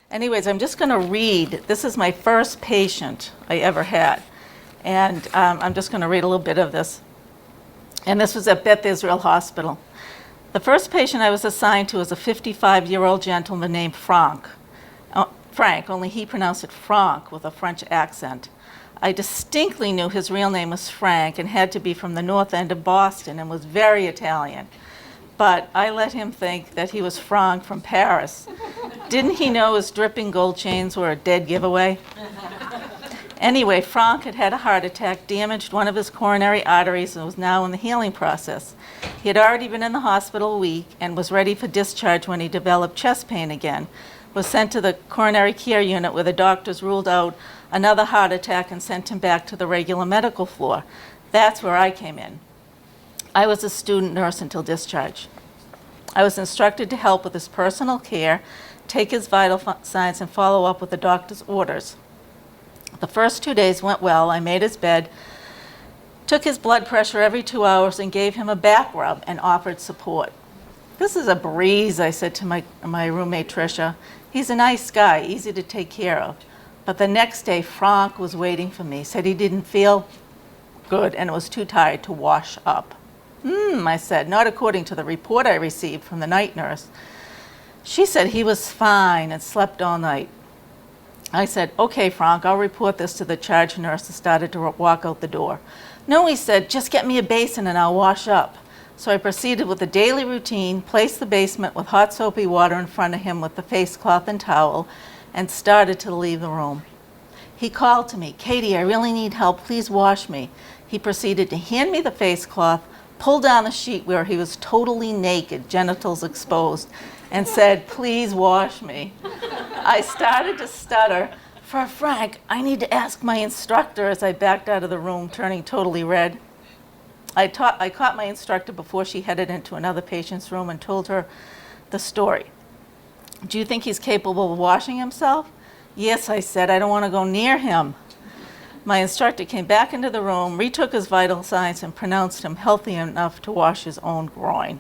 Anyways, I'm just going to read. This is my first patient I ever had. And I'm just going to read a little bit of this. And this was at Beth Israel Hospital. The first patient I was assigned to was a 55-year-old gentleman named Frank, only he pronounced it Franck with a French accent. I distinctly knew his real name was Frank and had to be from the north end of Boston and was very Italian. But I let him think that he was Frank from Paris. Didn't he know his dripping gold chains were a dead giveaway? Anyway, Frank had had a heart attack, damaged one of his coronary arteries, and was now in the healing process. He had already been in the hospital a week and was ready for discharge when he developed chest pain again, was sent to the coronary care unit where the doctors ruled out another heart attack and sent him back to the regular medical floor. That's where I came in. I was a student nurse until discharge. I was instructed to help with his personal care, take his vital signs, and follow up with the doctor's orders. The first 2 days went well. I made his bed, took his blood pressure every 2 hours, and gave him a back rub and offered support. This is a breeze, I said to my roommate Tricia. He's a nice guy, easy to take care of. But the next day, Frank was waiting for me, said he didn't feel good and was too tired to wash up. I said, not according to the report I received from the night nurse. She said he was fine and slept all night. I said, okay, Frank, I'll report this to the charge nurse, and started to walk out the door. No, he said, just get me a basin and I'll wash up. So I proceeded with the daily routine, placed the basement with hot soapy water in front of him with the face cloth and towel, and started to leave the room. He called to me, Katie, I really need help, please wash me. He proceeded to hand me the face cloth, pull down the sheet where he was totally naked, genitals exposed, and said, please wash me. I started to stutter. For Frank, I need to ask my instructor as I backed out of the room, turning totally red. I caught my instructor before she headed into another patient's room and told her the story. Do you think he's capable of washing himself? Yes, I said, I don't want to go near him. My instructor came back into the room, retook his vital signs, and pronounced him healthy enough to wash his own groin.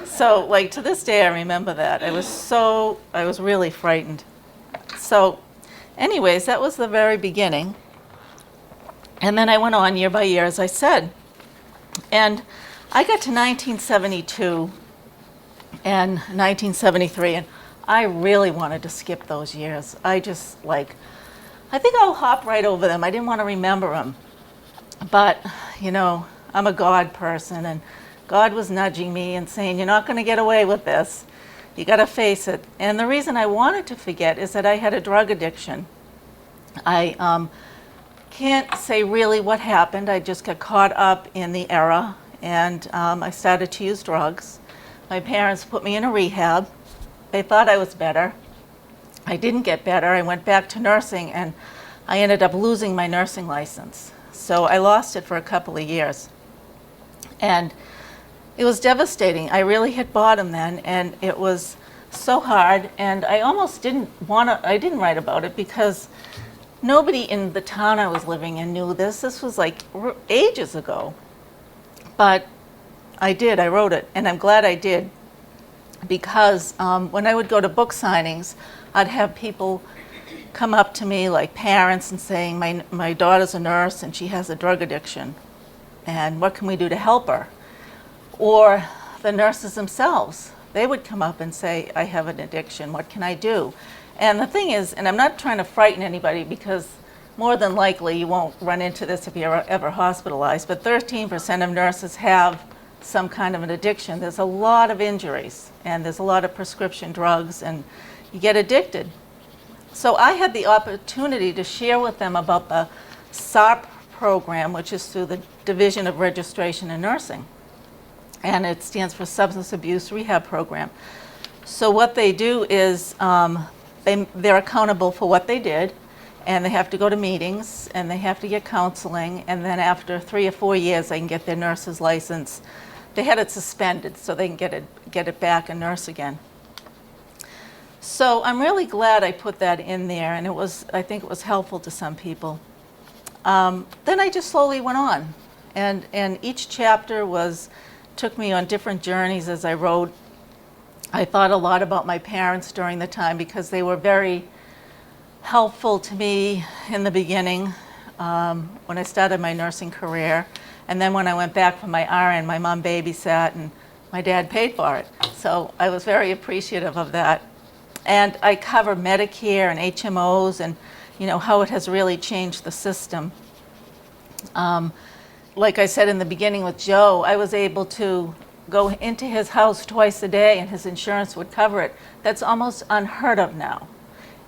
So, to this day, I remember that. I was really frightened. So, anyways, that was the very beginning. And then I went on year by year, as I said. And I got to 1972 and 1973, and I really wanted to skip those years. I think I'll hop right over them. I didn't want to remember them. But, I'm a God person, and God was nudging me and saying, you're not going to get away with this. You got to face it. And the reason I wanted to forget is that I had a drug addiction. I can't say really what happened. I just got caught up in the era, and I started to use drugs. My parents put me in a rehab. They thought I was better. I didn't get better. I went back to nursing, and I ended up losing my nursing license. So I lost it for a couple of years. And it was devastating. I really hit bottom then, and it was so hard, and I almost didn't write about it because nobody in the town I was living in knew this. This was ages ago. But I did, I wrote it, and I'm glad I did, because when I would go to book signings, I'd have people come up to me, like parents, and saying, my daughter's a nurse and she has a drug addiction, and what can we do to help her? Or the nurses themselves, they would come up and say, I have an addiction, what can I do? And the thing is, and I'm not trying to frighten anybody, because more than likely you won't run into this if you're ever hospitalized, but 13% of nurses have some kind of an addiction. There's a lot of injuries, and there's a lot of prescription drugs, and you get addicted. So I had the opportunity to share with them about the SARP program, which is through the Division of Registration in Nursing. And it stands for Substance Abuse Rehab Program. So what they do is they're accountable for what they did, and they have to go to meetings, and they have to get counseling, and then after 3 or 4 years they can get their nurse's license. They had it suspended so they can get it back and nurse again. So I'm really glad I put that in there, and I think it was helpful to some people. Then I just slowly went on, and each chapter took me on different journeys as I wrote. I thought a lot about my parents during the time because they were very helpful to me in the beginning when I started my nursing career. And then when I went back for my RN, my mom babysat and my dad paid for it. So I was very appreciative of that. And I cover Medicare and HMOs and how it has really changed the system. Like I said in the beginning with Joe, I was able to go into his house twice a day and his insurance would cover it. That's almost unheard of now.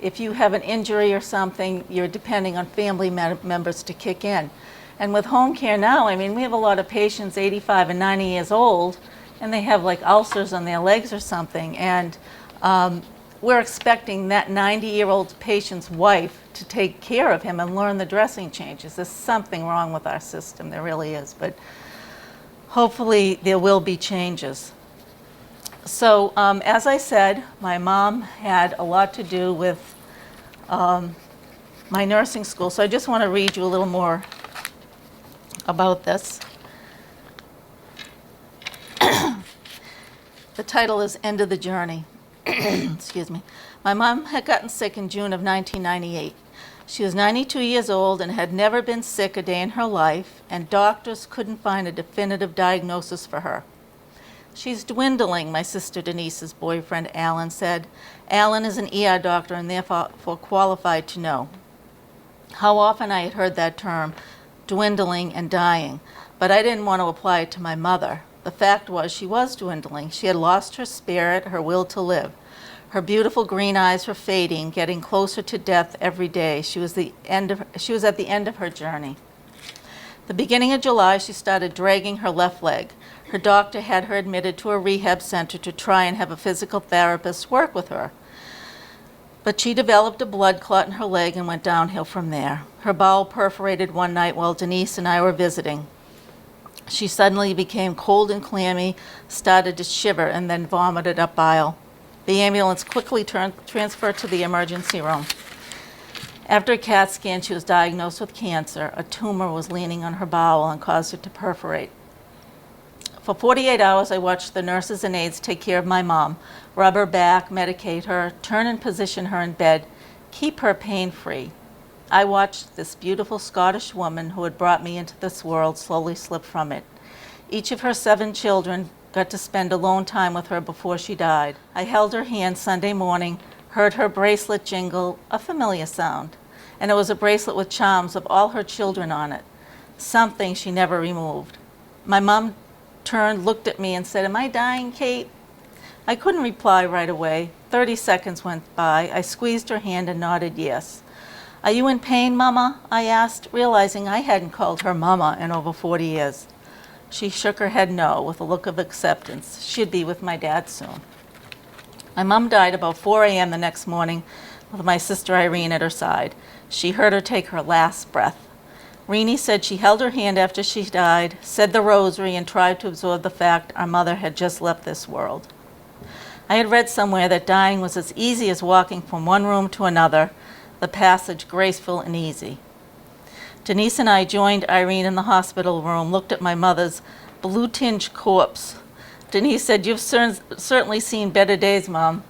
If you have an injury or something, you're depending on family members to kick in. And with home care now, I mean, we have a lot of patients 85 and 90 years old and they have like ulcers on their legs or something. And we're expecting that 90-year-old patient's wife to take care of him and learn the dressing changes. There's something wrong with our system, there really is, but hopefully there will be changes. So as I said, my mom had a lot to do with my nursing school, so I just want to read you a little more about this. The title is End of the Journey. Excuse me. My mom had gotten sick in June of 1998. She was 92 years old and had never been sick a day in her life, and doctors couldn't find a definitive diagnosis for her. She's dwindling, my sister Denise's boyfriend Alan said. Alan is an ER doctor and therefore qualified to know. How often I had heard that term, dwindling and dying, but I didn't want to apply it to my mother. The fact was she was dwindling. She had lost her spirit, her will to live. Her beautiful green eyes were fading, getting closer to death every day. She was at the end of her journey. The beginning of July, she started dragging her left leg. Her doctor had her admitted to a rehab center to try and have a physical therapist work with her. But she developed a blood clot in her leg and went downhill from there. Her bowel perforated one night while Denise and I were visiting. She suddenly became cold and clammy, started to shiver, and then vomited up bile. The ambulance quickly transferred to the emergency room. After a CAT scan, she was diagnosed with cancer. A tumor was leaning on her bowel and caused it to perforate. For 48 hours, I watched the nurses and aides take care of my mom, rub her back, medicate her, turn and position her in bed, keep her pain-free. I watched this beautiful Scottish woman who had brought me into this world slowly slip from it. Each of her 7 children got to spend alone time with her before she died. I held her hand Sunday morning, heard her bracelet jingle, a familiar sound, and it was a bracelet with charms of all her children on it, something she never removed. My mom turned, looked at me and said, "Am I dying, Kate?" I couldn't reply right away. 30 seconds went by. I squeezed her hand and nodded yes. "Are you in pain, Mama?" I asked, realizing I hadn't called her Mama in over 40 years. She shook her head no, with a look of acceptance. She'd be with my dad soon. My mom died about 4 a.m. the next morning with my sister Irene at her side. She heard her take her last breath. Renee said she held her hand after she died, said the rosary, and tried to absorb the fact our mother had just left this world. I had read somewhere that dying was as easy as walking from one room to another, the passage graceful and easy. Denise and I joined Irene in the hospital room, looked at my mother's blue-tinged corpse. Denise said, "You've certainly seen better days, Mom."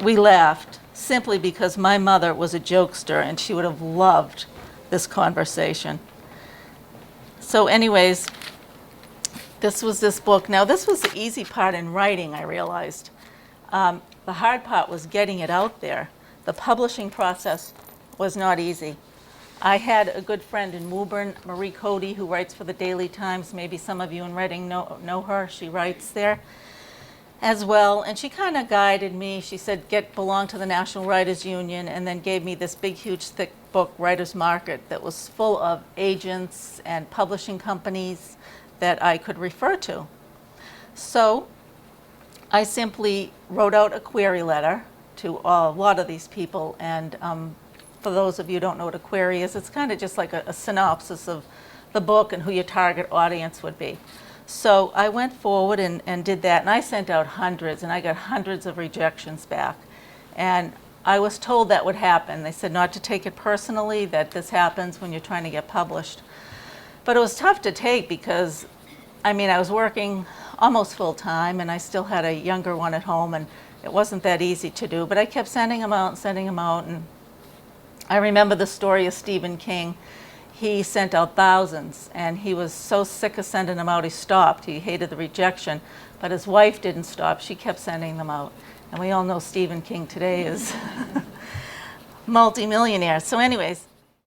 We laughed, simply because my mother was a jokester and she would have loved this conversation. So anyways, this was this book. Now, this was the easy part in writing, I realized. The hard part was getting it out there. The publishing process was not easy. I had a good friend in Woburn, Marie Cody, who writes for the Daily Times. Maybe some of you in Reading know her. She writes there as well. And she kind of guided me. She said, belong to the National Writers Union, and then gave me this big, huge, thick book, Writer's Market, that was full of agents and publishing companies that I could refer to. So I simply wrote out a query letter to a lot of these people, and for those of you who don't know what a query is, it's kind of just like a synopsis of the book and who your target audience would be. So I went forward and did that, and I sent out hundreds, and I got hundreds of rejections back. And I was told that would happen. They said not to take it personally, that this happens when you're trying to get published. But it was tough to take because, I mean, I was working almost full-time, and I still had a younger one at home, and it wasn't that easy to do, but I kept sending them out and sending them out. And I remember the story of Stephen King. He sent out thousands, and he was so sick of sending them out, he stopped. He hated the rejection, but his wife didn't stop. She kept sending them out. And we all know Stephen King today is multi-millionaire. So anyways,